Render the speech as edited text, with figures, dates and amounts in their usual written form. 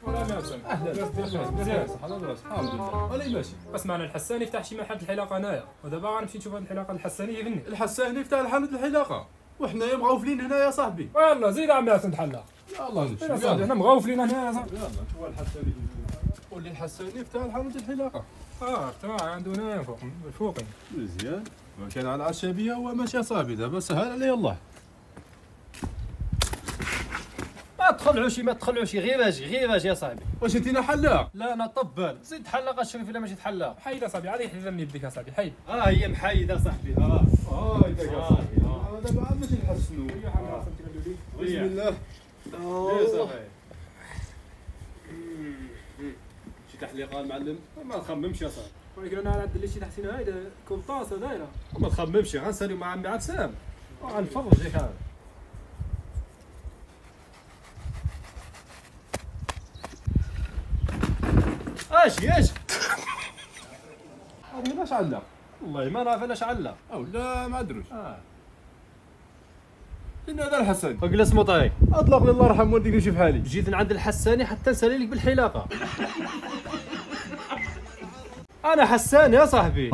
اهلا مزيان صح الحمد لله. ولا ماشي. اسمعنا الحساني فتح شي محل الحلاقه هنايا، ودابا غنمشي نشوف هاد الحلاقه الحسانيه فيني. الحساني فتح الحانوت الحلاقه وحنايا مغوفلين هنا يا صاحبي. يلا زيد عمي حسن تحلاق. يلا نمشي. يا صاحبي حنا مغوفلين هنا يا صاحبي. يلا نشوف الحساني. قول لي الحساني فتح الحانوت الحلاقه. تاع عنده هنايا فوقي. مزيان. ما كان على العشابيه هو ماشي صاحبي دابا سهل عليه الله. ما تدخلوش غير باجي يا صاحبي. واش انت حلاق؟ لا انا طبال، زيد حلاق الشريف الا ماشي تحلاق. حيد يا صاحبي، عادي حيد من يديك يا صاحبي، حيد. هي محايده صاحبي. هاي يا صاحبي. دابا عاد ماشي نحسنوا. بسم الله. يا صاحبي شي تحليقه المعلم؟ ما نخممش يا صاحبي. ولكن انا عاد لي شي تحسين هايده كولطاسه دايره. ما نخممش، غنساليو مع عمي عبسام غنفرج لك هذا. اش هذه علاش علق؟ والله ما نعرف علاش علق او لا ما ادروش. إن هذا الحسن اجلس مطاي. اطلق لي الله يرحم والديك نمشي بحالي. جيت لعند الحساني حتى نسالي لك بالحلاقه. انا حسان يا صاحبي.